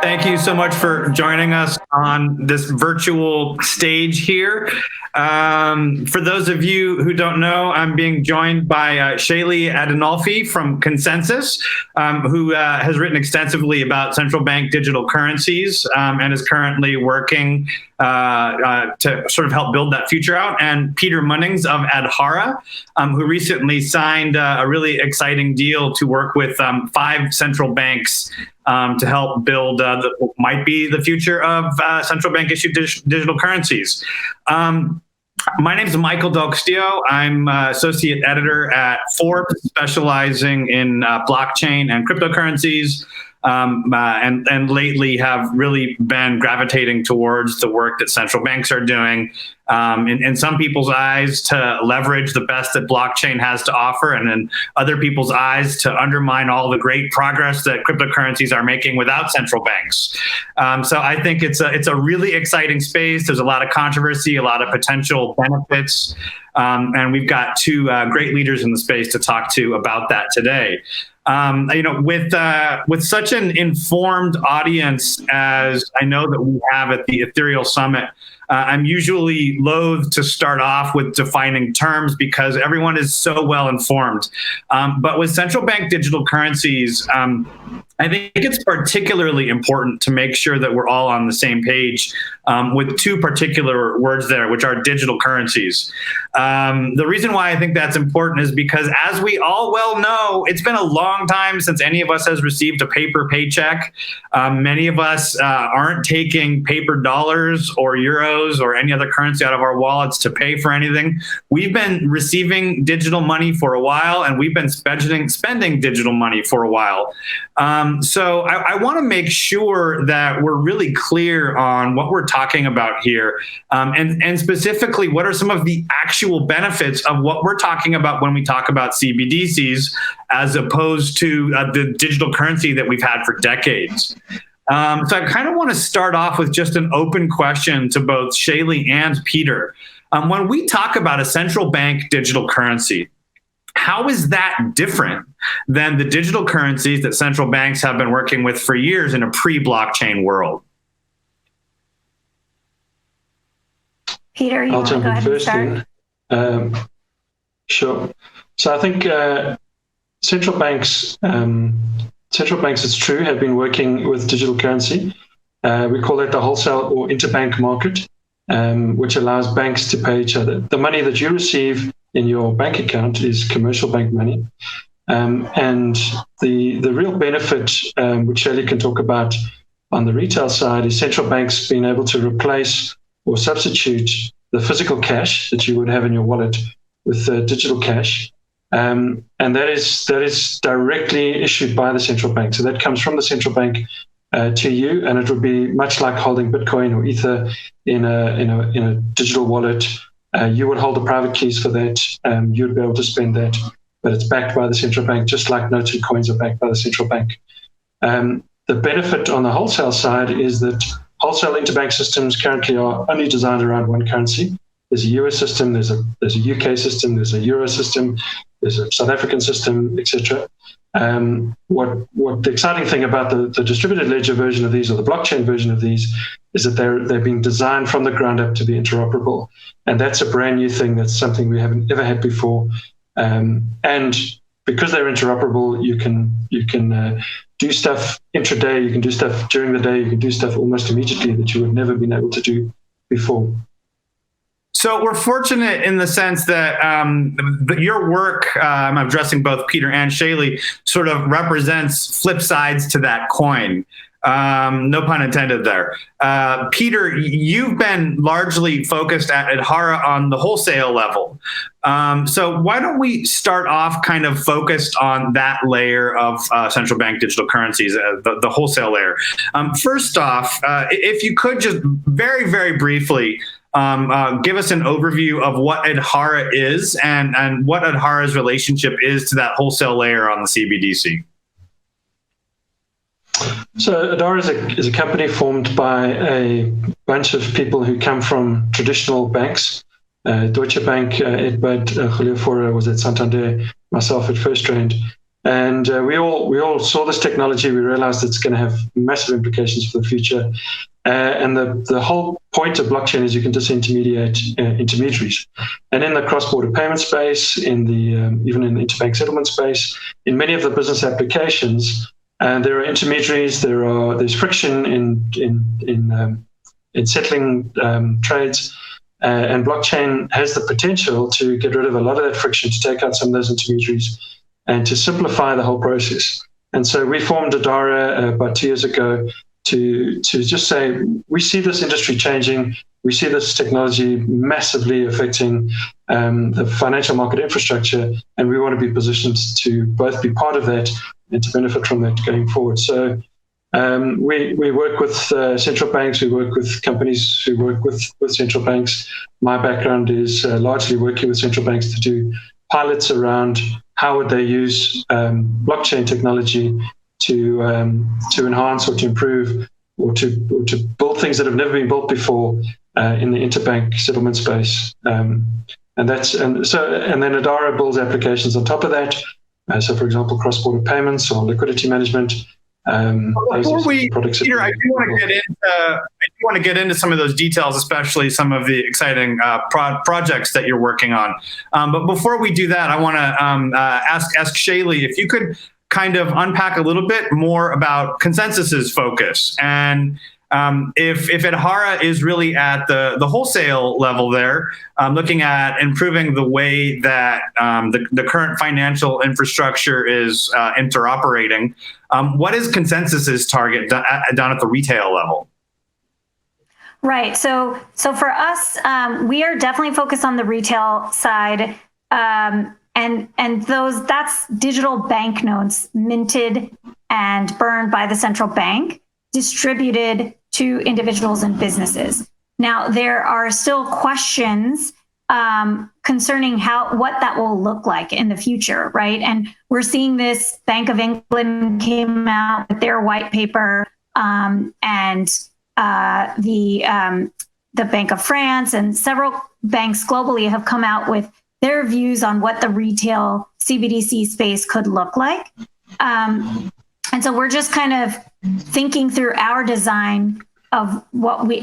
Thank you so much for joining us on this virtual stage here. For those of you who don't know, I'm being joined by Shaylee Adinolfi from Consensus, who has written extensively about central bank digital currencies and is currently working to sort of help build that future out, and Peter Munnings of Hora, who recently signed a really exciting deal to work with 5 central banks to help build what might be the future of central bank issued digital currencies. My name is Michael Del Castillo. I'm associate editor at Forbes, specializing in blockchain and cryptocurrencies, and lately have really been gravitating towards the work that central banks are doing in some people's eyes to leverage the best that blockchain has to offer, and in other people's eyes to undermine all the great progress that cryptocurrencies are making without central banks. So I think it's a really exciting space. There's a lot of controversy, a lot of potential benefits, and we've got 2 great leaders in the space to talk to about that today. With such an informed audience as I know that we have at the Ethereal Summit, I'm usually loath to start off with defining terms because everyone is so well informed. But with central bank digital currencies, I think it's particularly important to make sure that we're all on the same page with 2 particular words there, which are digital currencies. The reason why I think that's important is because, as we all well know, it's been a long time since any of us has received a paper paycheck. Many of us aren't taking paper dollars or euros or any other currency out of our wallets to pay for anything. We've been receiving digital money for a while, and we've been spending digital money for a while. So I want to make sure that we're really clear on what we're talking about here, and specifically what are some of the actual benefits of what we're talking about when we talk about CBDCs, as opposed to the digital currency that we've had for decades. So I kind of want to start off with just an open question to both Shaylee and Peter. When we talk about a central bank digital currency, how is that different than the digital currencies that central banks have been working with for years in a pre-blockchain world? Peter, you want to go ahead and start? Sure. So I think central banks, it's true, have been working with digital currency. We call it the wholesale or interbank market, which allows banks to pay each other. The money that you receive in your bank account is commercial bank money. And the real benefit, which Shelley can talk about on the retail side, is central banks being able to replace or substitute the physical cash that you would have in your wallet with digital cash. And that is directly issued by the central bank. So that comes from the central bank to you, and it would be much like holding Bitcoin or Ether in a digital wallet. You would hold the private keys for that. You'd be able to spend that, but it's backed by the central bank, just like notes and coins are backed by the central bank. The benefit on the wholesale side is that wholesale interbank systems currently are only designed around one currency. There's a US system, there's a UK system, there's a Euro system, there's a South African system, etc. What the exciting thing about the distributed ledger version of these, or the blockchain version of these, is that they're being designed from the ground up to be interoperable, and that's a brand new thing. That's something we haven't ever had before, and because they're interoperable, you can do stuff intraday, you can do stuff during the day, you can do stuff almost immediately that you would never been able to do before. So we're fortunate in the sense that your work, I'm addressing both Peter and Shaylee, sort of represents flip sides to that coin. No pun intended there. Peter, you've been largely focused at Hora on the wholesale level. So why don't we start off kind of focused on that layer of central bank digital currencies, the wholesale layer. First off, if you could just very, very briefly give us an overview of what Hora is and what Hora's relationship is to that wholesale layer on the CBDC. So Hora is a company formed by a bunch of people who come from traditional banks. Deutsche Bank, Ed Bud, Julio Fora was at Santander, myself at First Trend. And we all saw this technology. We realized it's going to have massive implications for the future. And the whole point of blockchain is you can disintermediate intermediaries. And in the cross-border payment space, in the even in the interbank settlement space, in many of the business applications, there are intermediaries. There's friction in settling trades, and blockchain has the potential to get rid of a lot of that friction, to take out some of those intermediaries, and to simplify the whole process. And so we formed Adara about 2 years ago to just say, we see this industry changing. We see this technology massively affecting the financial market infrastructure, and we want to be positioned to both be part of that and to benefit from that going forward. So we work with central banks. We work with companies who work with central banks. My background is largely working with central banks to do pilots around how would they use blockchain technology to enhance or to improve or to build things that have never been built before in the interbank settlement space. And then Adara builds applications on top of that. So, for example, cross-border payments or liquidity management. Before Peter, I do want to get into some of those details, especially some of the exciting projects that you're working on. But before we do that, I want to ask Shaylee if you could kind of unpack a little bit more about Consensus's focus, and if Hora is really at the wholesale level there, looking at improving the way that the current financial infrastructure is interoperating. What is Consensus's target down at the retail level? Right. So for us, we are definitely focused on the retail side, and that's digital banknotes minted and burned by the central bank, distributed to individuals and businesses. Now, there are still questions concerning what that will look like in the future, right? And we're seeing this. Bank of England came out with their white paper, and the Bank of France and several banks globally have come out with their views on what the retail CBDC space could look like. And so we're just kind of thinking through our design of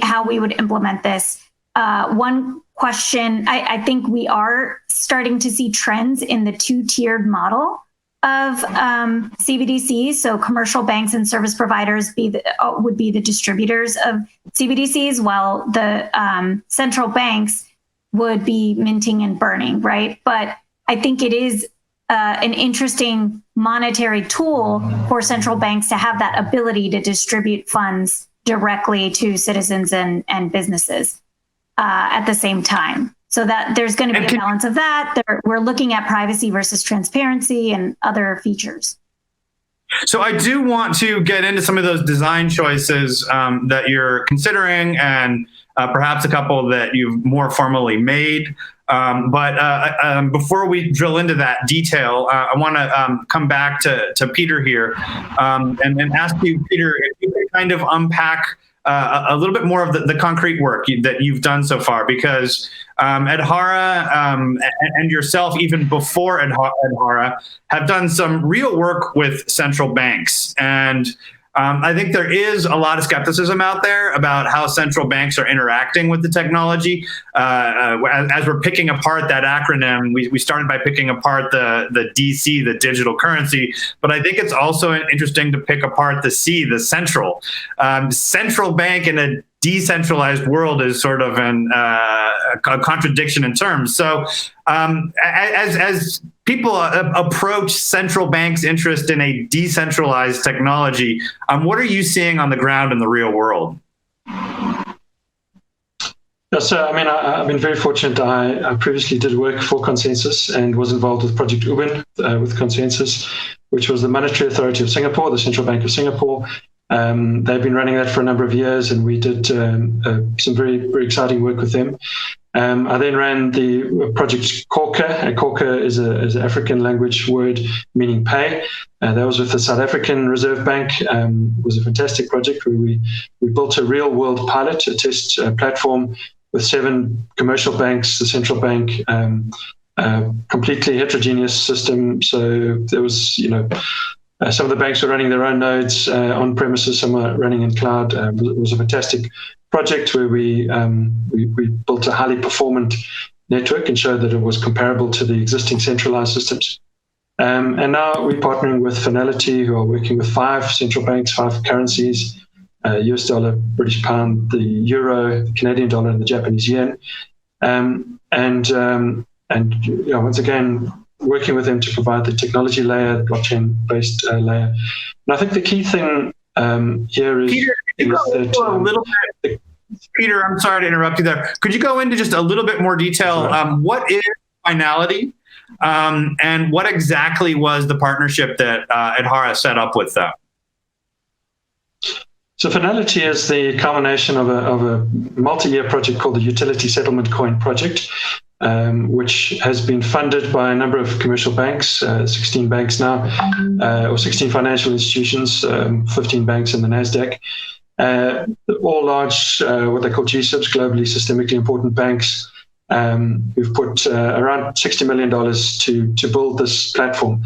how we would implement this. One question, I think we are starting to see trends in the two-tiered model of CBDCs. So commercial banks and service providers would be the distributors of CBDCs, while the central banks would be minting and burning, right? But I think it is an interesting monetary tool for central banks to have that ability to distribute funds directly to citizens and businesses at the same time. So that there's going to be a balance of that. We're looking at privacy versus transparency and other features. So I do want to get into some of those design choices that you're considering, and perhaps a couple that you've more formally made. But before we drill into that detail, I want to come back to Peter here and ask you, Peter, if you could kind of unpack a little bit more of the concrete work that you've done so far, because at Hora and yourself, even before at Hora, have done some real work with central banks. And I think there is a lot of skepticism out there about how central banks are interacting with the technology. As we're picking apart that acronym, we started by picking apart the DC, the digital currency, but I think it's also interesting to pick apart the C, the central. Central bank in a decentralized world is sort of a contradiction in terms. So as people approach central banks' interest in a decentralized technology, what are you seeing on the ground in the real world? So, I mean, I've been very fortunate. I previously did work for Consensus and was involved with Project Ubin with Consensus, which was the Monetary Authority of Singapore, the Central Bank of Singapore. They've been running that for a number of years, and we did some very, very exciting work with them. I then ran the project Korka, and Korka is an African language word meaning pay. That was with the South African Reserve Bank. It was a fantastic project where we built a real-world pilot, a test platform with 7 commercial banks, the central bank, completely heterogeneous system. So there was, some of the banks were running their own nodes on premises, some were running in cloud. It was a fantastic project where we built a highly performant network and showed that it was comparable to the existing centralized systems. And now we're partnering with Finality, who are working with 5 central banks, 5 currencies, US dollar, British pound, the euro, the Canadian dollar, and the Japanese yen. Once again, working with them to provide the technology layer, blockchain-based layer. And I think the key thing here is... Peter, I'm sorry to interrupt you there. Could you go into just a little bit more detail? What is Finality? And what exactly was the partnership that Hora set up with them? So Finality is the culmination of a multi-year project called the Utility Settlement Coin Project, which has been funded by a number of commercial banks, 16 banks now, or 16 financial institutions, 15 banks in the NASDAQ, all large, what they call GSIBs, globally systemically important banks. We've put around $60 million to build this platform.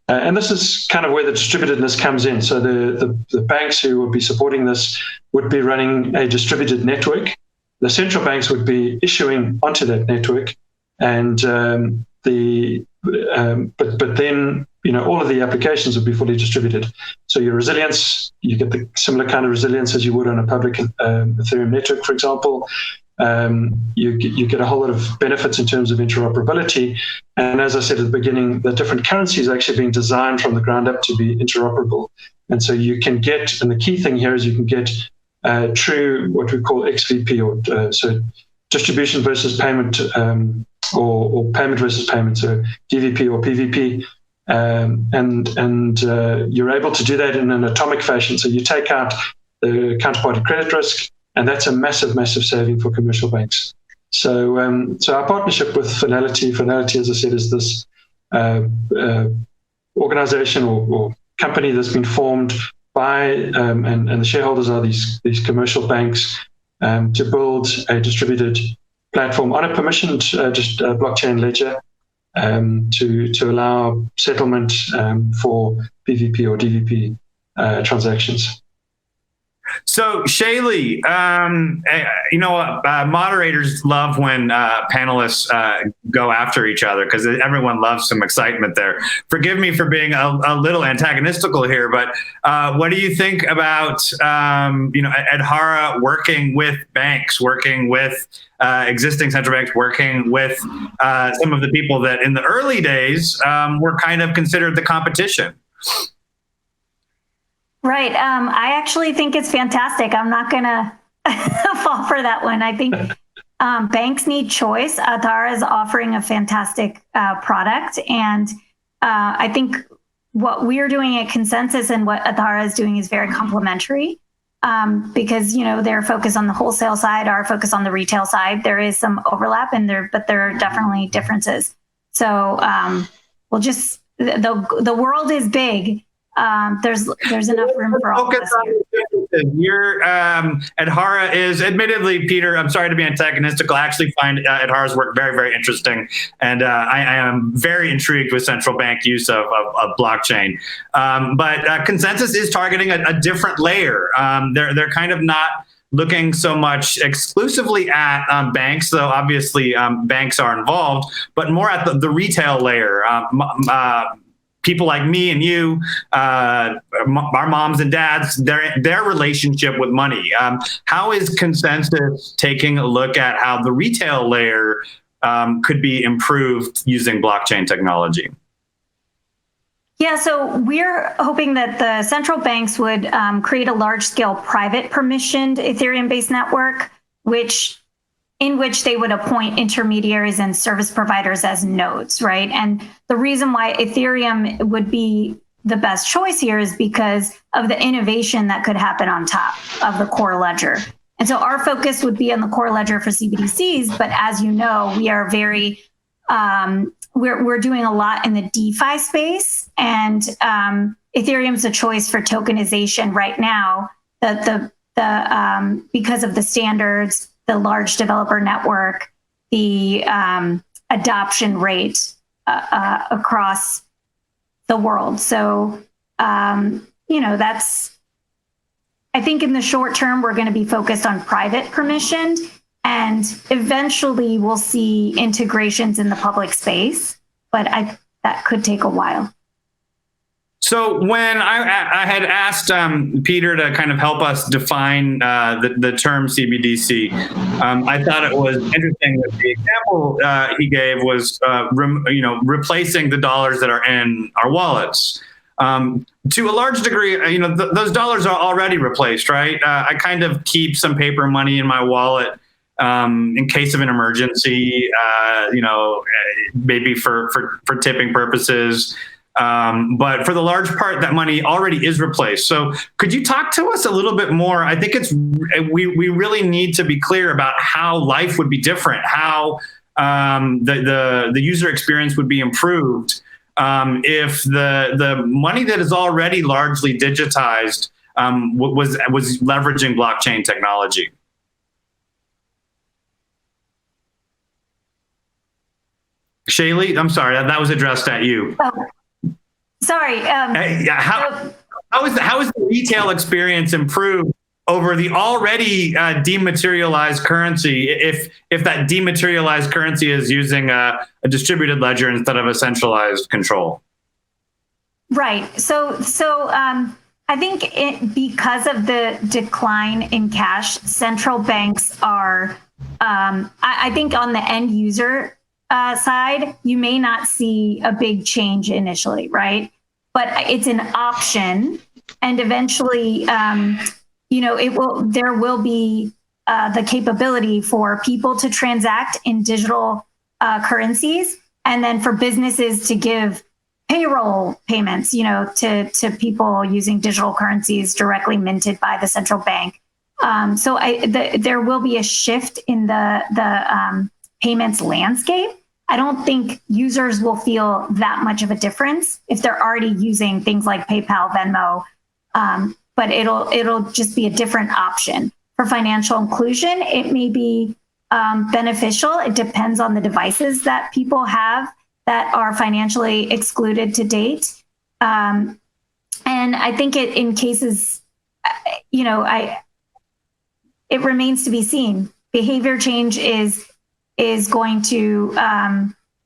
And this is kind of where the distributedness comes in. So the banks who would be supporting this would be running a distributed network. The central banks would be issuing onto that network, and but then all of the applications would be fully distributed. So your resilience, you get the similar kind of resilience as you would on a public Ethereum network, for example. You get a whole lot of benefits in terms of interoperability. And as I said at the beginning, the different currencies are actually being designed from the ground up to be interoperable. And so you can get, and the key thing here is you can get true, what we call XVP, or so distribution versus payment, or payment versus payment, so DVP or PVP. And you're able to do that in an atomic fashion. So you take out the counterparty credit risk, and that's a massive, massive saving for commercial banks. So our partnership with Finality, as I said, is this organization or company that's been formed by, and the shareholders are these commercial banks, to build a distributed platform on a permissioned blockchain ledger to allow settlement for PVP or DVP transactions. So, Shaylee, moderators love when panelists go after each other because everyone loves some excitement there. Forgive me for being a little antagonistical here, but what do you think about, Hora working with banks, working with existing central banks, working with some of the people that in the early days were kind of considered the competition? Right. I actually think it's fantastic. I'm not going to fall for that one. I think banks need choice. Aetherium is offering a fantastic product. And I think what we're doing at Consensus and what Aetherium is doing is very complementary because, their focus on the wholesale side, our focus on the retail side, there is some overlap but there are definitely differences. So the world is big. There's enough room for all of us here. Your Hora is, admittedly, Peter, I'm sorry to be antagonistical. I actually find Hora's work very, very interesting. And I am very intrigued with central bank use of blockchain. But Consensus is targeting a different layer. They're kind of not looking so much exclusively at banks, though obviously banks are involved, but more at the retail layer. People like me and you, our moms and dads, their relationship with money. How is Consensus taking a look at how the retail layer could be improved using blockchain technology? Yeah, so we're hoping that the central banks would create a large-scale private permissioned Ethereum-based network, in which they would appoint intermediaries and service providers as nodes, right? And the reason why Ethereum would be the best choice here is because of the innovation that could happen on top of the core ledger. And so our focus would be on the core ledger for CBDCs, but as you know, we are very, we're doing a lot in the DeFi space, and Ethereum's a choice for tokenization right now, because of the standards, the large developer network, the adoption rate across the world. So, that's, I think in the short term, we're going to be focused on private permissioned, and eventually we'll see integrations in the public space, but that could take a while. So when I had asked Peter to kind of help us define the term CBDC, I thought it was interesting that the example he gave was, replacing the dollars that are in our wallets. To a large degree, those dollars are already replaced, right? I kind of keep some paper money in my wallet in case of an emergency, maybe for tipping purposes. But for the large part, that money already is replaced. So could you talk to us a little bit more? I think we really need to be clear about how life would be different, how the user experience would be improved if the money that is already largely digitized was leveraging blockchain technology. Shaylee, I'm sorry, that was addressed at you. Oh, sorry. How is the retail experience improved over the already dematerialized currency if that dematerialized currency is using a distributed ledger instead of a centralized control? Right. So I think because of the decline in cash, central banks are, I think on the end user side, you may not see a big change initially, right? But it's an option, and eventually, there will be the capability for people to transact in digital currencies, and then for businesses to give payroll payments, to people using digital currencies directly minted by the central bank. So there will be a shift in the payments landscape. I don't think users will feel that much of a difference if they're already using things like PayPal, Venmo, but it'll just be a different option. For financial inclusion, it may be beneficial. It depends on the devices that people have that are financially excluded to date. And I think in cases, it remains to be seen. Behavior change is going to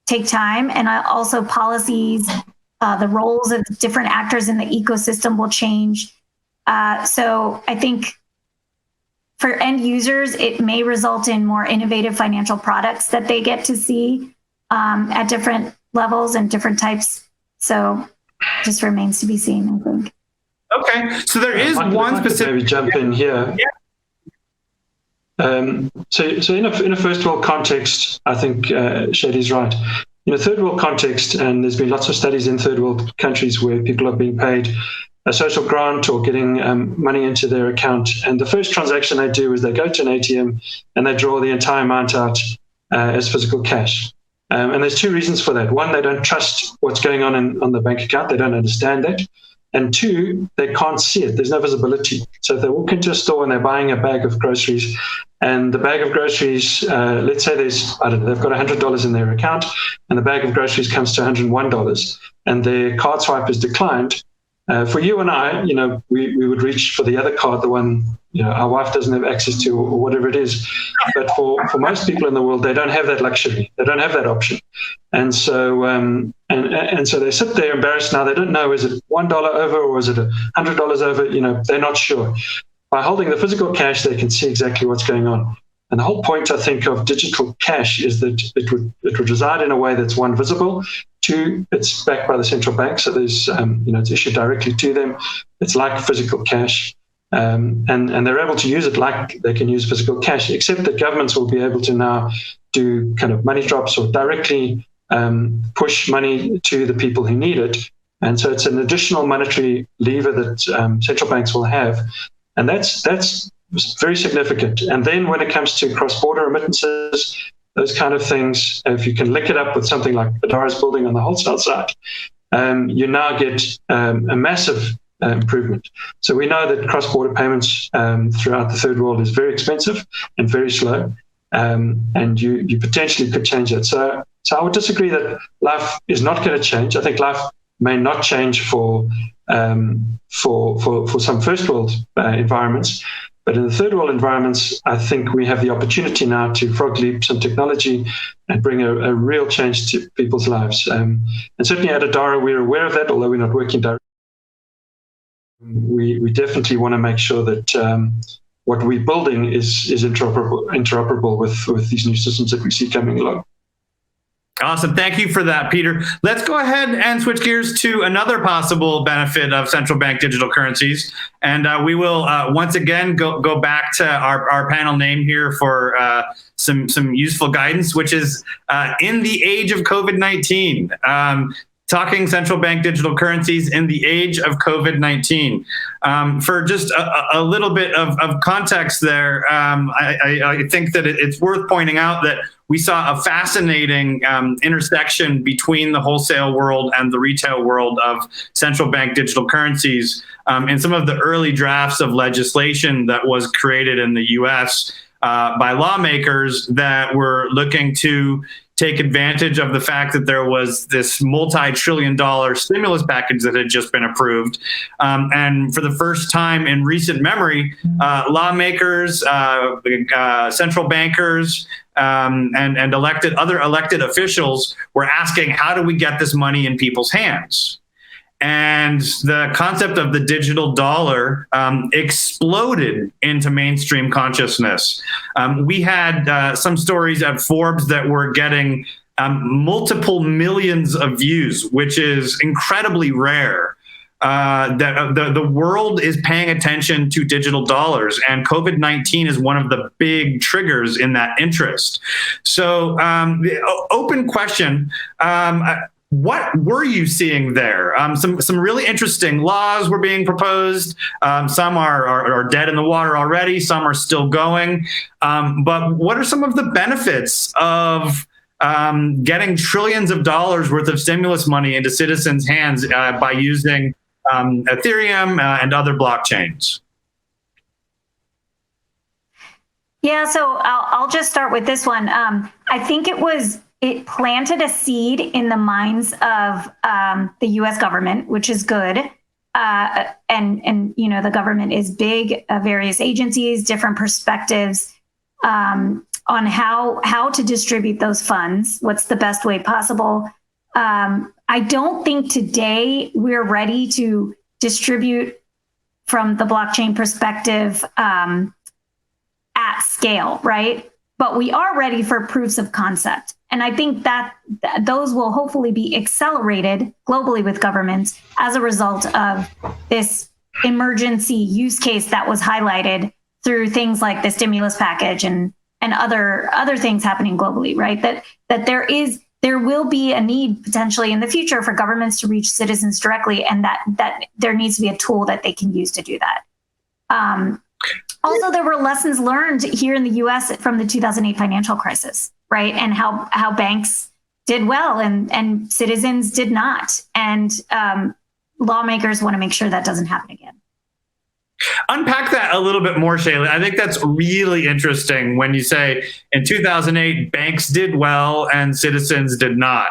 take time, and also policies, the roles of different actors in the ecosystem will change. So I think for end users, it may result in more innovative financial products that they get to see at different levels and different types. So just remains to be seen, I think. Okay, so there is one specific. Maybe jump in here. Yeah. So in a first world context, I think Shadi's right. In a third world context, and there's been lots of studies in third world countries where people are being paid a social grant or getting money into their account, and the first transaction they do is they go to an ATM and they draw the entire amount out as physical cash. And there's two reasons for that. One, they don't trust what's going on the bank account. They don't understand that. And two, they can't see it. There's no visibility. So if they walk into a store and they're buying a bag of groceries, and the bag of groceries, let's say they've got $100 in their account, and the bag of groceries comes to $101, and their card swipe is declined. For you and I, we would reach for the other card, the one our wife doesn't have access to, or whatever it is. But for most people in the world, they don't have that luxury. They don't have that option, and so and so they sit there embarrassed. Now they don't know, is it $1 over or is it $100 over? They're not sure. By holding the physical cash, they can see exactly what's going on. And the whole point, I think, of digital cash is that it would reside in a way that's, one, visible, two, it's backed by the central bank, so there's it's issued directly to them. It's like physical cash, and they're able to use it like they can use physical cash, except that governments will be able to now do kind of money drops or directly push money to the people who need it. And so it's an additional monetary lever that central banks will have, and that's very significant. And then when it comes to cross-border remittances, those kind of things, if you can link it up with something like Adara's building on the wholesale side, you now get a massive improvement. So we know that cross-border payments throughout the third world is very expensive and very slow, and you potentially could change that. So So I would disagree that life is not going to change. I think life may not change for some first world environments, but in the third world environments, I think we have the opportunity now to frog leap some technology and bring a real change to people's lives. And certainly at Adara, we're aware of that, although we're not working directly. We definitely want to make sure that what we're building is interoperable with these new systems that we see coming along. Awesome. Thank you for that, Peter. Let's go ahead and switch gears to another possible benefit of central bank digital currencies. And we will once again go back to our panel name here for some useful guidance, which is in the age of COVID-19. Talking central bank digital currencies in the age of COVID-19. For just a little bit of context there, I think that it's worth pointing out that we saw a fascinating intersection between the wholesale world and the retail world of central bank digital currencies in some of the early drafts of legislation that was created in the US by lawmakers that were looking to take advantage of the fact that there was this multi-trillion-dollar stimulus package that had just been approved. And for the first time in recent memory, lawmakers, central bankers, and other elected officials were asking, how do we get this money in people's hands? And the concept of the digital dollar exploded into mainstream consciousness. We had some stories at Forbes that were getting multiple millions of views, which is incredibly rare. That the world is paying attention to digital dollars, and COVID-19 is one of the big triggers in that interest. So, the open question. What were you seeing there? Some really interesting laws were being proposed. Some are dead in the water already. Some are still going. But what are some of the benefits of getting trillions of dollars worth of stimulus money into citizens' hands by using Ethereum and other blockchains? Yeah, so I'll just start with this one. I think it planted a seed in the minds of the U.S. government, which is good. And you know, the government is big, various agencies, different perspectives on how to distribute those funds. What's the best way possible? I don't think today we're ready to distribute from the blockchain perspective at scale, right? But we are ready for proofs of concept. And I think that those will hopefully be accelerated globally with governments as a result of this emergency use case that was highlighted through things like the stimulus package and other things happening globally, right? That there will be a need potentially in the future for governments to reach citizens directly, and that there needs to be a tool that they can use to do that. Also, there were lessons learned here in the U.S. from the 2008 financial crisis, right? And how banks did well and citizens did not. And lawmakers want to make sure that doesn't happen again. Unpack that a little bit more, Shayla. I think that's really interesting when you say in 2008, banks did well and citizens did not.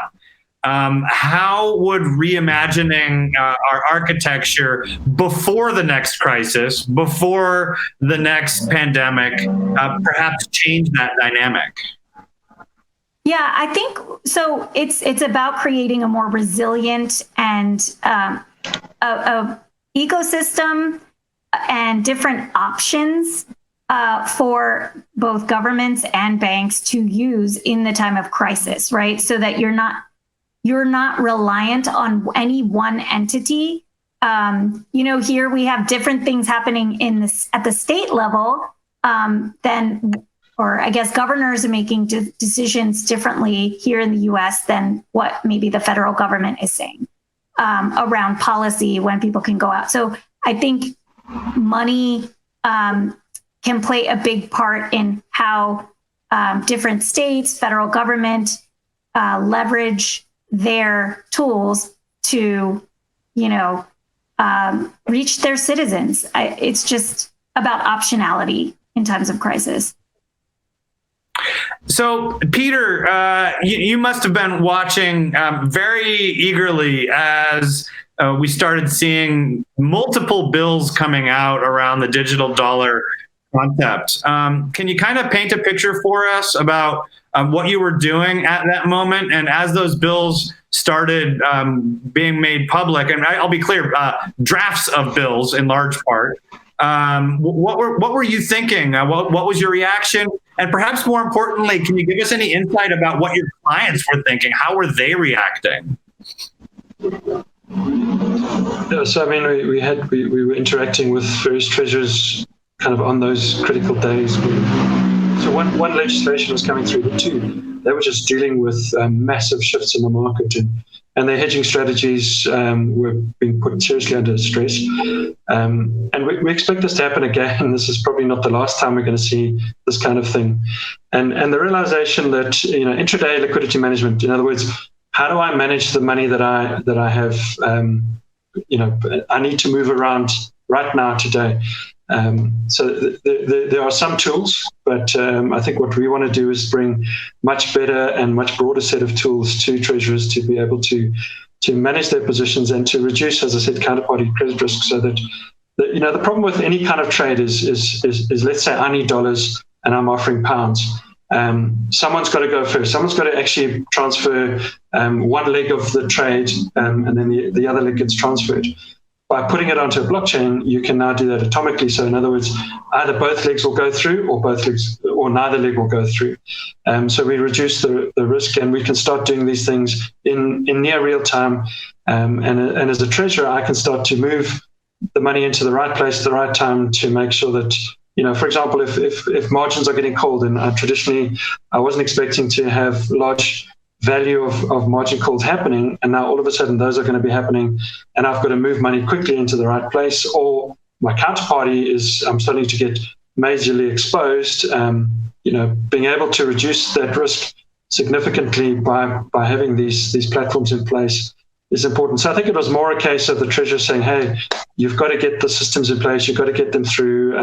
How would reimagining our architecture before the next crisis, before the next pandemic, perhaps change that dynamic? Yeah, I think so. It's about creating a more resilient and a ecosystem and different options for both governments and banks to use in the time of crisis, right? So that you're not reliant on any one entity. Here we have different things happening at the state level or I guess governors are making decisions differently here in the US than what maybe the federal government is saying around policy when people can go out. So I think money can play a big part in how different states, federal government leverage their tools to, reach their citizens. It's just about optionality in times of crisis. So, Peter, you must have been watching very eagerly as we started seeing multiple bills coming out around the digital dollar concept. Can you kind of paint a picture for us about what you were doing at that moment? And as those bills started being made public, and I'll be clear, drafts of bills in large part, what were you thinking? What was your reaction? And perhaps more importantly, can you give us any insight about what your clients were thinking? How were they reacting? Yeah, so I mean, we were interacting with various treasurers kind of on those critical days. So one legislation was coming through, but two, they were just dealing with massive shifts in the market, and their hedging strategies were being put seriously under stress. And we expect this to happen again. This is probably not the last time we're going to see this kind of thing. And the realization that, intraday liquidity management, in other words, how do I manage the money that I have, I need to move around right now, today. So there are some tools, but I think what we want to do is bring much better and much broader set of tools to treasurers to be able to manage their positions and to reduce, as I said, counterparty credit risk, so that the problem with any kind of trade is let's say I need dollars and I'm offering pounds. Someone's got to go first. Someone's got to actually transfer one leg of the trade, and then the other leg gets transferred. By putting it onto a blockchain, you can now do that atomically. So in other words, either both legs will go through, or neither leg will go through. So we reduce the risk, and we can start doing these things in near real time. And as a treasurer, I can start to move the money into the right place at the right time to make sure that, for example, if margins are getting called, and traditionally I wasn't expecting to have large value of margin calls happening, and now all of a sudden those are going to be happening, and I've got to move money quickly into the right place, or my counterparty I'm starting to get majorly exposed. Being able to reduce that risk significantly by having these platforms in place is important. So I think it was more a case of the treasurer saying, hey, you've got to get the systems in place, you've got to get them through.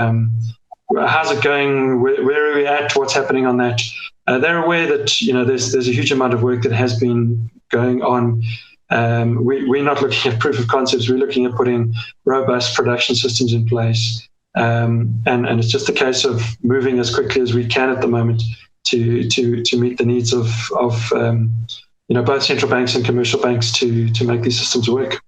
How's it going? Where are we at? What's happening on that? They're aware that there's a huge amount of work that has been going on. We're not looking at proof of concepts. We're looking at putting robust production systems in place, and it's just a case of moving as quickly as we can at the moment to meet the needs of both central banks and commercial banks to make these systems work.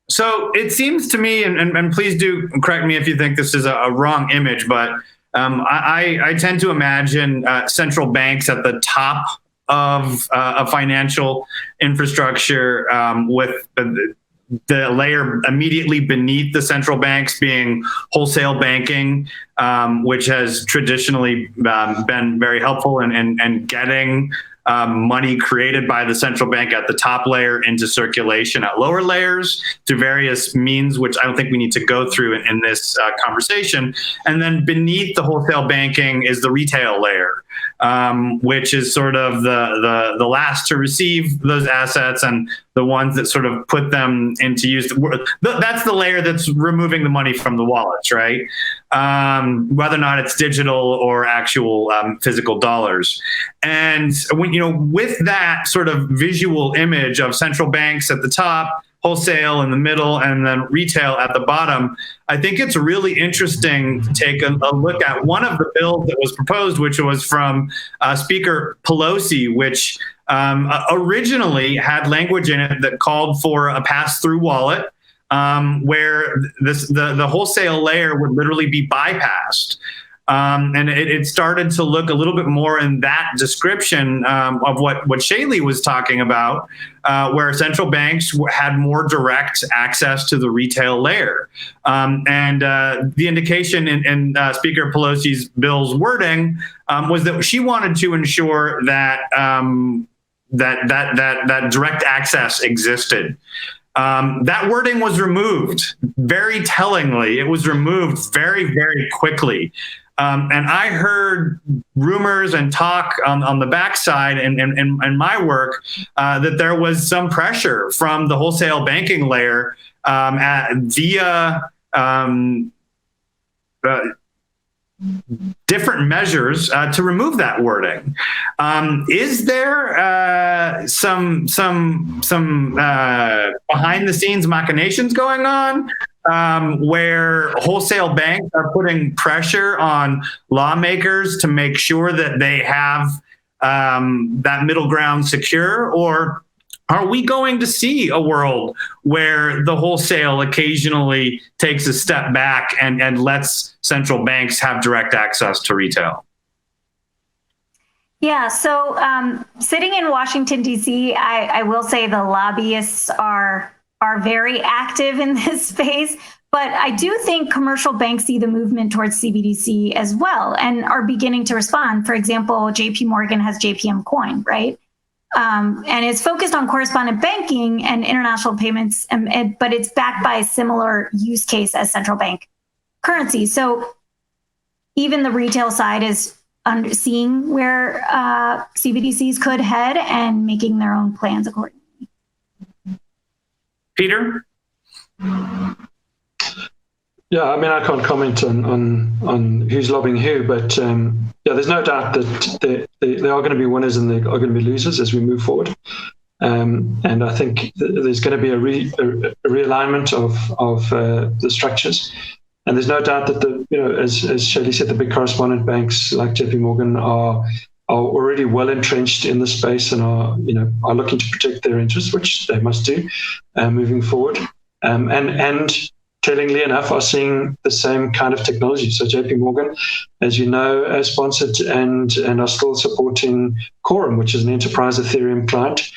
So it seems to me, and please do correct me if you think this is a wrong image, but I tend to imagine central banks at the top of a financial infrastructure, with the layer immediately beneath the central banks being wholesale banking, which has traditionally been very helpful in getting money created by the central bank at the top layer into circulation at lower layers through various means, which I don't think we need to go through in this conversation. And then beneath the wholesale banking is the retail layer, which is sort of the last to receive those assets and the ones that sort of put them into use. That's the layer that's removing the money from the wallets, right? Whether or not it's digital or actual physical dollars. And when, with that sort of visual image of central banks at the top, wholesale in the middle, and then retail at the bottom, I think it's really interesting to take a look at one of the bills that was proposed, which was from Speaker Pelosi, which originally had language in it that called for a pass-through wallet, where the wholesale layer would literally be bypassed. And it started to look a little bit more in that description of what Shaylee was talking about, where central banks had more direct access to the retail layer. And the indication in Speaker Pelosi's bill's wording was that she wanted to ensure that that direct access existed. That wording was removed very tellingly. It was removed very, very quickly. And I heard rumors and talk on the backside and my work that there was some pressure from the wholesale banking layer via different measures to remove that wording. Is there some behind the scenes machinations going on where wholesale banks are putting pressure on lawmakers to make sure that they have that middle ground secure? Or are we going to see a world where the wholesale occasionally takes a step back and lets central banks have direct access to retail? Yeah, so sitting in Washington, D.C., I will say the lobbyists are very active in this space, but I do think commercial banks see the movement towards CBDC as well and are beginning to respond. For example, JP Morgan has JPM Coin, right? And it's focused on correspondent banking and international payments, but it's backed by a similar use case as central bank currency. So even the retail side is seeing where CBDCs could head and making their own plans accordingly. Peter? Yeah, I mean, I can't comment on who's lobbying who, but there's no doubt that there are going to be winners and there are going to be losers as we move forward. And I think there's going to be a realignment of the structures. And there's no doubt that as Shelley said, the big correspondent banks like JP Morgan are already well entrenched in the space and are looking to protect their interests, which they must do moving forward. And tellingly enough, are seeing the same kind of technology. So JP Morgan, as you know, has sponsored and are still supporting Quorum, which is an enterprise Ethereum client,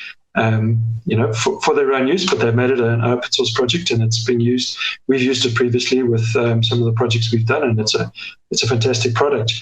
for their own use, but they've made it an open source project and it's been used. We've used it previously with some of the projects we've done, and it's a fantastic product.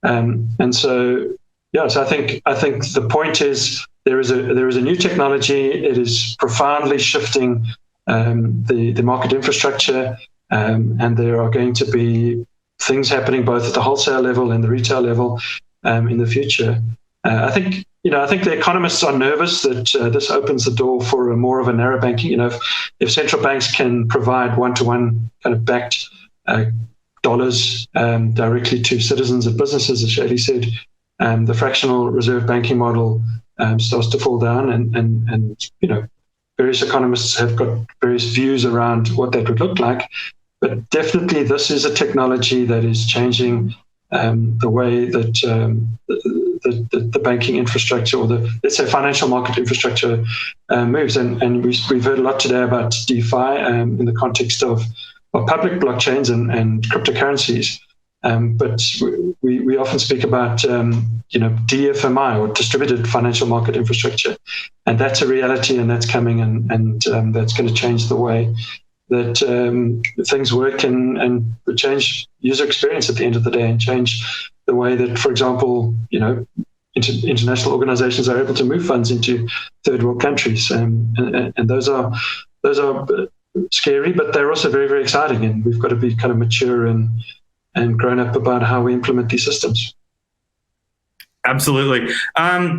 So I think the point is there is a new technology. It is profoundly shifting the market infrastructure, and there are going to be things happening both at the wholesale level and the retail level in the future. I think the economists are nervous that this opens the door for more of a narrow banking. If central banks can provide one-to-one kind of backed dollars directly to citizens and businesses, as Shelley said, the fractional reserve banking model starts to fall down, and various economists have got various views around what that would look like. But definitely this is a technology that is changing the way that the banking infrastructure, or let's say financial market infrastructure, moves. And we've heard a lot today about DeFi in the context of public blockchains and cryptocurrencies. But we often speak about DFMI, or distributed financial market infrastructure, and that's a reality, and that's coming, and that's going to change the way that things work and change user experience at the end of the day, and change the way that, for example, international organizations are able to move funds into third world countries, and those are scary, but they're also very, very exciting, and we've got to be kind of mature and grown up about how we implement these systems. Absolutely.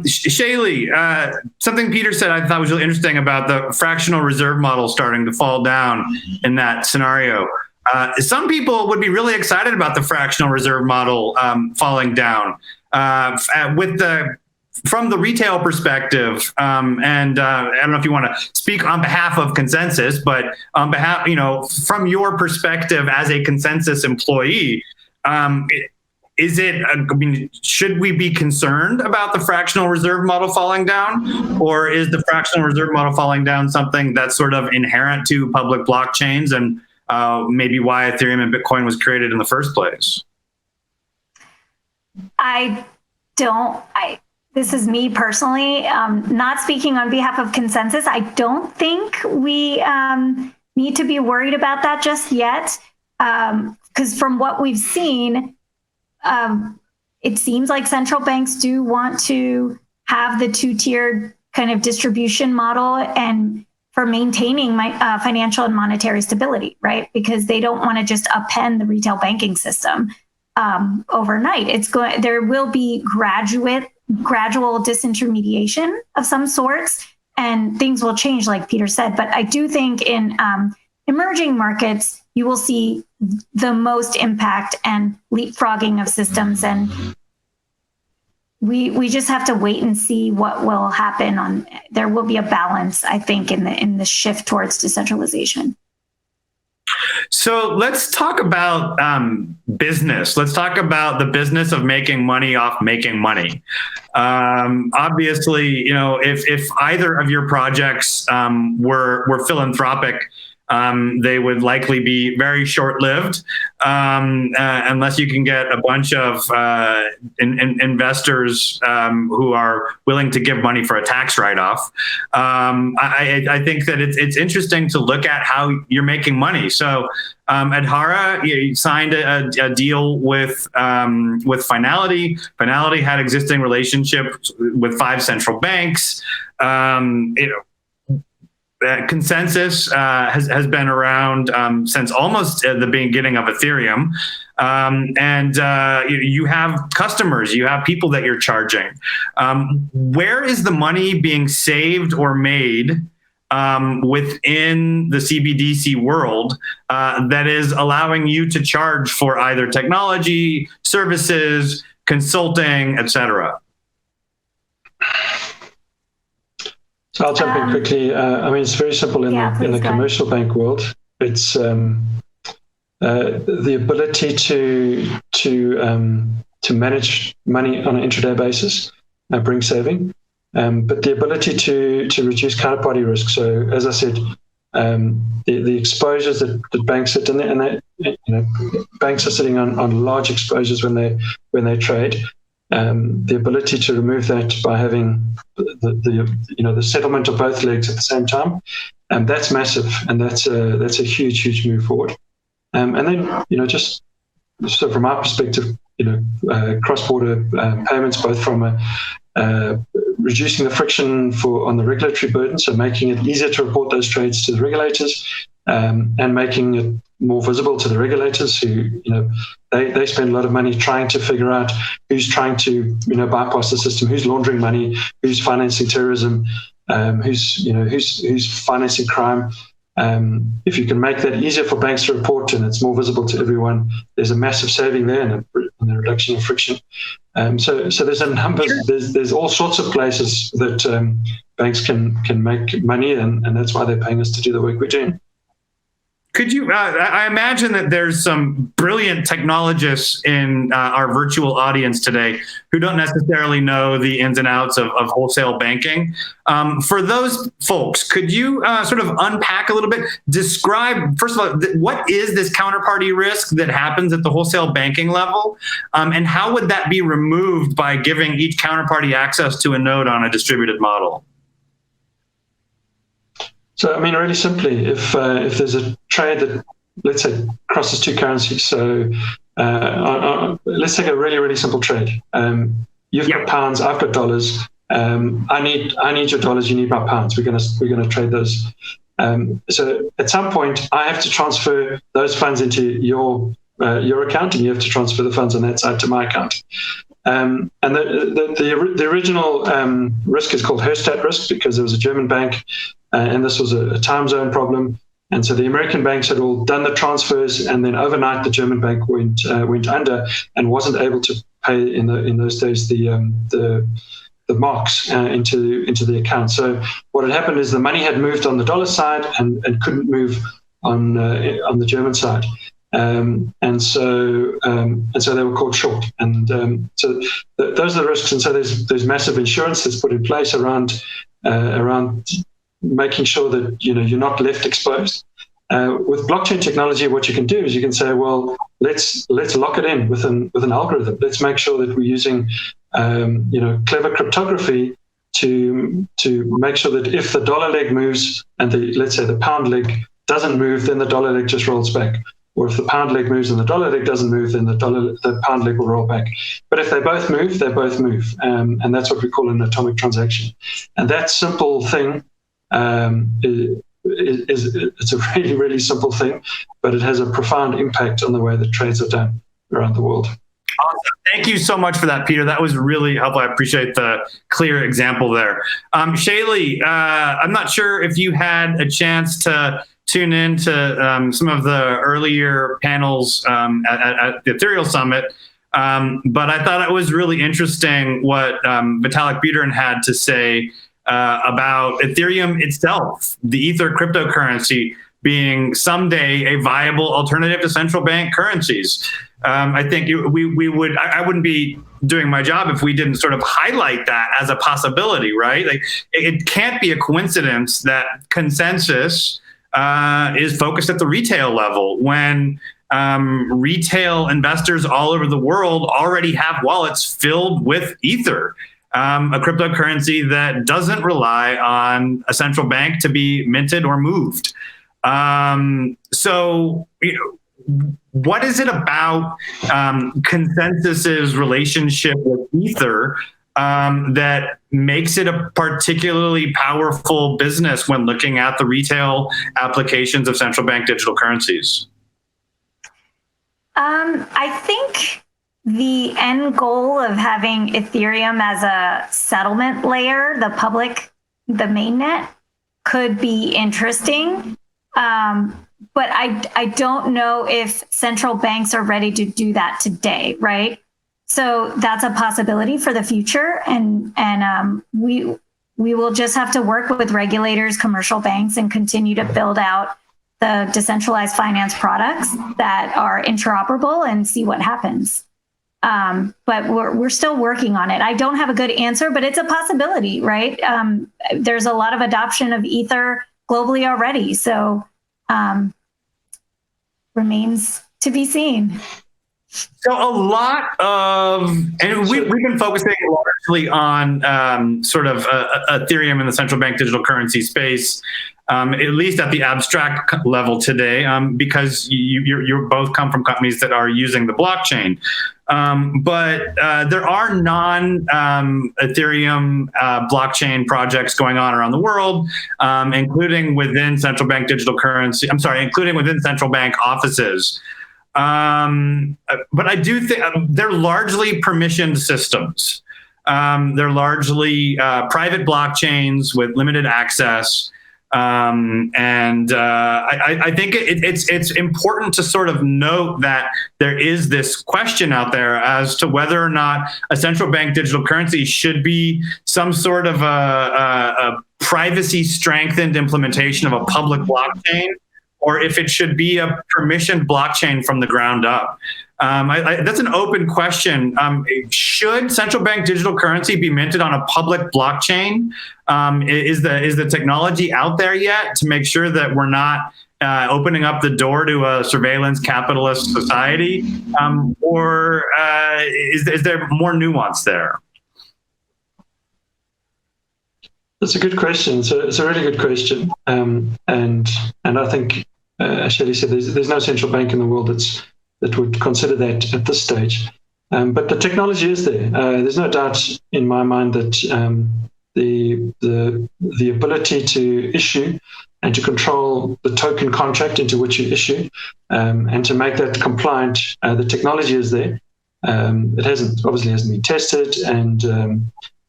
Shelley, something Peter said I thought was really interesting about the fractional reserve model starting to fall down in that scenario. Some people would be really excited about the fractional reserve model falling down. From the retail perspective, and I don't know if you want to speak on behalf of Consensus, but on behalf, from your perspective as a Consensus employee, should we be concerned about the fractional reserve model falling down, or is the fractional reserve model falling down something that's sort of inherent to public blockchains and maybe why Ethereum and Bitcoin was created in the first place? This is me personally, not speaking on behalf of Consensus. I don't think we need to be worried about that just yet, because from what we've seen, it seems like central banks do want to have the two-tiered kind of distribution model and for maintaining financial and monetary stability, right? Because they don't want to just upend the retail banking system overnight. There will be gradual disintermediation of some sorts, and things will change, like Peter said. But I do think in emerging markets, you will see the most impact and leapfrogging of systems. And we just have to wait and see what will happen. There will be a balance, I think, in the shift towards decentralization. So let's talk about business. Let's talk about the business of making money off making money. Obviously, if either of your projects were philanthropic, they would likely be very short-lived unless you can get a bunch of investors who are willing to give money for a tax write-off. I think that it's interesting to look at how you're making money. So at Hora, you signed a deal with Finality. Finality had existing relationships with 5 central banks. Consensus has been around since almost the beginning of Ethereum. You have customers, you have people that you're charging. Where is the money being saved or made within the CBDC world that is allowing you to charge for either technology, services, consulting, etc.? So I'll jump in quickly. It's very simple in the commercial bank world. It's the ability to manage money on an intraday basis brings saving, but the ability to reduce counterparty risk. So as I said, the exposures that banks sit in there, and banks are sitting on large exposures when they trade. The ability to remove that by having the settlement of both legs at the same time, and that's massive, and that's a huge move forward. And then just so from our perspective, cross-border payments, both from reducing the friction on the regulatory burden, so making it easier to report those trades to the regulators, and making it more visible to the regulators who, they spend a lot of money trying to figure out who's trying to, bypass the system, who's laundering money, who's financing terrorism, who's financing crime. If you can make that easier for banks to report and it's more visible to everyone, there's a massive saving there and a reduction of friction. So there's a number, there's all sorts of places that banks can make money, and that's why they're paying us to do the work we're doing. Could you, I imagine that there's some brilliant technologists in our virtual audience today who don't necessarily know the ins and outs of wholesale banking. For those folks, could you sort of unpack a little bit, describe, first of all, what is this counterparty risk that happens at the wholesale banking level? And how would that be removed by giving each counterparty access to a node on a distributed model? So, really simply, if there's a trade that, let's say, crosses 2 currencies, so let's take a really simple trade. You've got pounds, I've got dollars. I need your dollars, you need my pounds. We're gonna trade those. So at some point, I have to transfer those funds into your account, and you have to transfer the funds on that side to my account. And the original risk is called Herstatt risk because it was a German bank. And this was a time zone problem. And so the American banks had all done the transfers, and then overnight the German bank went under and wasn't able to pay in those days the marks into the account. So what had happened is the money had moved on the dollar side and couldn't move on the German side. And so they were called short. And so those are the risks. And so there's massive insurance that's put in place around making sure that you're not left exposed. With blockchain technology, what you can do is you can say, well, let's lock it in with an algorithm. Let's make sure that we're using clever cryptography to make sure that if the dollar leg moves and let's say the pound leg doesn't move, then the dollar leg just rolls back. Or if the pound leg moves and the dollar leg doesn't move, then the pound leg will roll back. But if they both move, they both move. And that's what we call an atomic transaction. And that simple thing, it's a really simple thing, but it has a profound impact on the way that trades are done around the world. Awesome. Thank you so much for that, Peter. That was really helpful. I appreciate the clear example there. Shaylee, I'm not sure if you had a chance to tune into some of the earlier panels at the Ethereal Summit. But I thought it was really interesting what Vitalik Buterin had to say about Ethereum itself, the Ether cryptocurrency, being someday a viable alternative to central bank currencies. I think I wouldn't be doing my job if we didn't sort of highlight that as a possibility, right? Like, it can't be a coincidence that consensus is focused at the retail level when retail investors all over the world already have wallets filled with Ether, a cryptocurrency that doesn't rely on a central bank to be minted or moved. So, what is it about Consensus's relationship with Ether that makes it a particularly powerful business when looking at the retail applications of central bank digital currencies? I think the end goal of having Ethereum as a settlement layer, the mainnet, could be interesting. But I don't know if central banks are ready to do that today, right? So that's a possibility for the future, and we will just have to work with regulators, commercial banks, and continue to build out the decentralized finance products that are interoperable and see what happens. But we're still working on it. I don't have a good answer, but it's a possibility, right? There's a lot of adoption of Ether globally already, so remains to be seen. So a lot of, and we've been focusing largely on sort of Ethereum and the central bank digital currency space, at least at the abstract level today, because you both come from companies that are using the blockchain. But there are non-Ethereum blockchain projects going on around the world, including within central bank digital currency. Including within central bank offices. But I do think they're largely permissioned systems. They're largely private blockchains with limited access. I think it's important to sort of note that there is this question out there as to whether or not a central bank digital currency should be some sort of a privacy strengthened implementation of a public blockchain, or if it should be a permissioned blockchain from the ground up. That's an open question. Should central bank digital currency be minted on a public blockchain? Is the technology out there yet to make sure that we're not opening up the door to a surveillance capitalist society? Or is there more nuance there? That's a good question. So it's a really good question. And I think, as Shelley said, there's no central bank in the world that would consider that at this stage. But the technology is there. There's no doubt in my mind that the ability to issue and to control the token contract into which you issue, and to make that compliant, the technology is there. It obviously hasn't been tested, and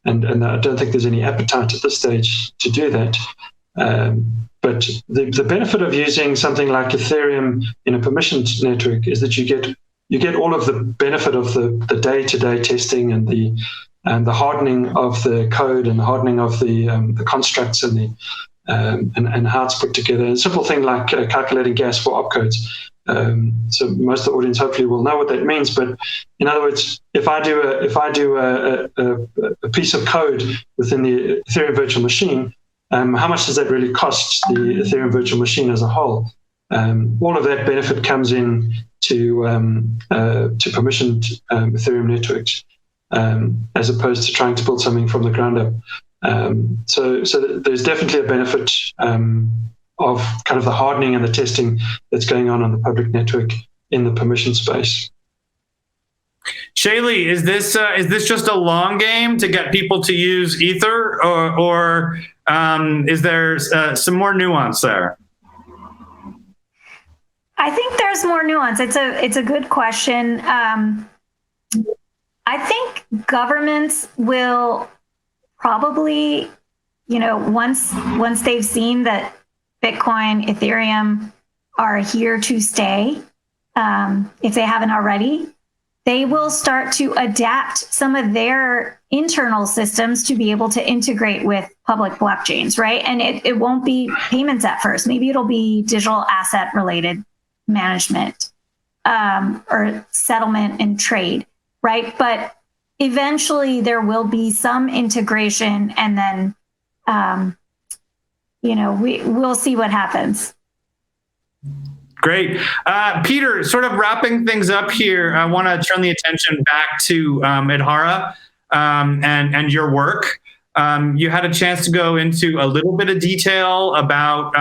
I don't think there's any appetite at this stage to do that. But the benefit of using something like Ethereum in a permissioned network is that you get all of the benefit of the day-to-day testing and the hardening of the code and the hardening of the constructs and how it's put together. A simple thing like calculating gas for opcodes. So most of the audience hopefully will know what that means. But in other words, if I do a piece of code within the Ethereum virtual machine, how much does that really cost the Ethereum virtual machine as a whole? All of that benefit comes in to permissioned Ethereum networks, as opposed to trying to build something from the ground up. So there's definitely a benefit of kind of the hardening and the testing that's going on the public network in the permission space. Shaylee, is this just a long game to get people to use Ether, or is there some more nuance there? I think there's more nuance. It's a good question. I think governments will probably, once they've seen that Bitcoin, Ethereum are here to stay, if they haven't already, they will start to adapt some of their internal systems to be able to integrate with public blockchains, right? And it won't be payments at first. Maybe it'll be digital asset related management, or settlement and trade, right? But eventually there will be some integration, and then, we'll see what happens. Great. Peter, sort of wrapping things up here, I want to turn the attention back to Hora and your work. You had a chance to go into a little bit of detail about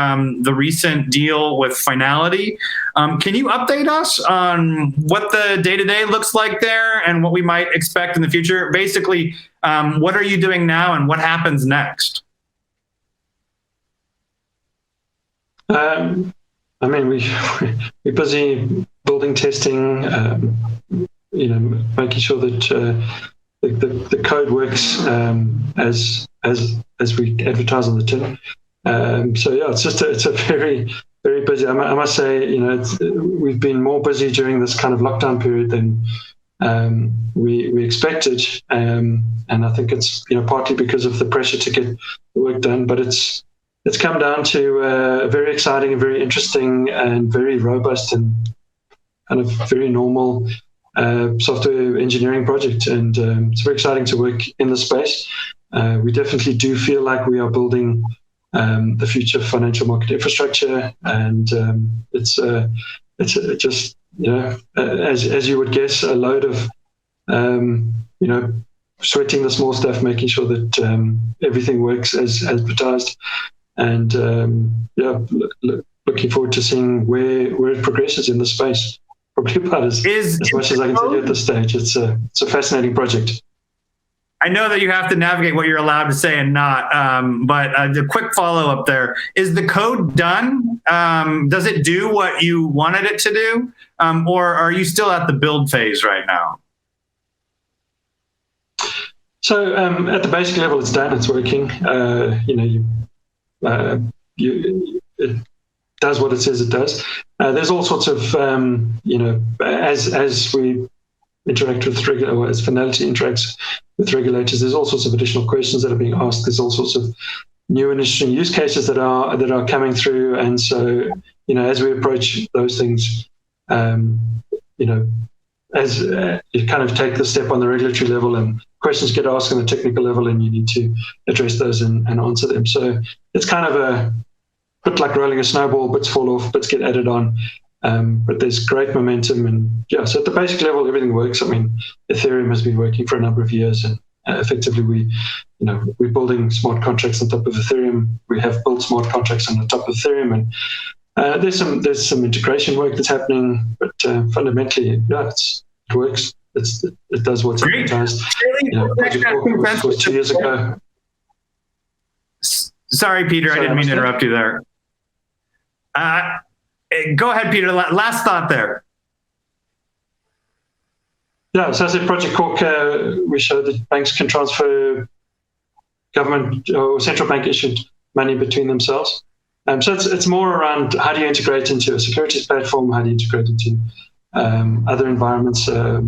the recent deal with Finality. Can you update us on what the day-to-day looks like there and what we might expect in the future? Basically, what are you doing now and what happens next? We're busy building, testing, making sure that the code works as we advertise on the tin. It's a very, very busy. I must say, we've been more busy during this kind of lockdown period than we expected, and I think it's partly because of the pressure to get the work done, but it's come down to a very exciting and very interesting and very robust and kind of very normal software engineering project. And it's very exciting to work in the space. We definitely do feel like we are building the future financial market infrastructure. And it's just, as you would guess, a load of, sweating the small stuff, making sure that everything works as advertised. And looking forward to seeing where it progresses in the space. Probably about as much as I can tell you at this stage. It's a fascinating project. I know that you have to navigate what you're allowed to say and not, but the quick follow-up there, is the code done? Does it do what you wanted it to do? Or are you still at the build phase right now? So at the basic level, it's done, it's working. It does what it says it does. There's all sorts of, as we interact with as Finality interacts with regulators, there's all sorts of additional questions that are being asked. There's all sorts of new and interesting use cases that are coming through. And so, as we approach those things, as you kind of take the step on the regulatory level and questions get asked on the technical level, and you need to address those and answer them. So it's kind of a bit like rolling a snowball, bits fall off, bits get added on. But there's great momentum, and so at the basic level, everything works. I mean, Ethereum has been working for a number of years, and effectively we're building smart contracts on top of Ethereum. We have built smart contracts on the top of Ethereum, and there's some integration work that's happening, but fundamentally, it works. It does what's advertised. Was 2 years ago. Sorry, Peter, I didn't mean to interrupt you there. Go ahead, Peter. Last thought there. Yeah, so as a Project Cork, we showed that banks can transfer government or central bank issued money between themselves. So it's more around how do you integrate into a securities platform, how do you integrate into other environments. So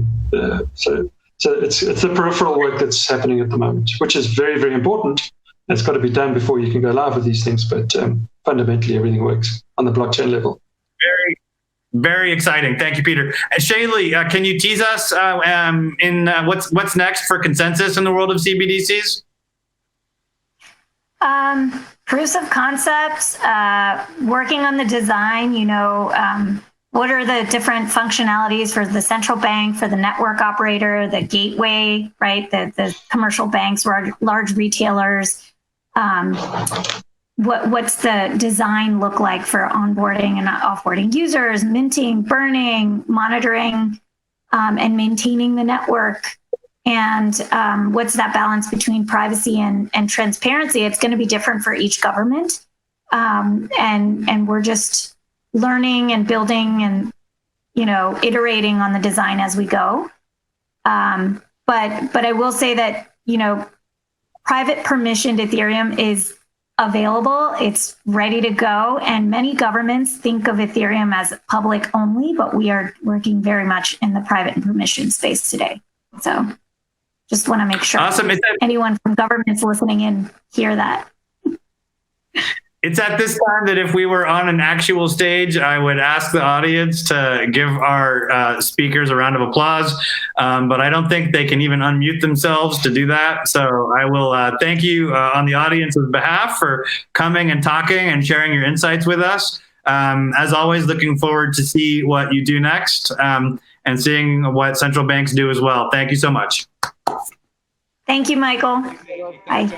it's the peripheral work that's happening at the moment, which is very, very important. It's got to be done before you can go live with these things, but fundamentally everything works on the blockchain level. Very, very exciting. Thank you, Peter. Shaylee, can you tease us in what's next for Consensus in the world of CBDCs? Proofs of concepts, working on the design, what are the different functionalities for the central bank, for the network operator, the gateway, right? The commercial banks, large retailers. What's the design look like for onboarding and offboarding users, minting, burning, monitoring, and maintaining the network? And what's that balance between privacy and transparency? It's going to be different for each government. And we're just learning and building and, iterating on the design as we go. But I will say that, private permissioned Ethereum is available. It's ready to go. And many governments think of Ethereum as public only, but we are working very much in the private and permission space today. So just want to make sure anyone from governments listening in hear that. It's at this time that if we were on an actual stage, I would ask the audience to give our speakers a round of applause. But I don't think they can even unmute themselves to do that. So I will thank you on the audience's behalf for coming and talking and sharing your insights with us. As always, looking forward to see what you do next and seeing what central banks do as well. Thank you so much. Thank you, Michael. Bye.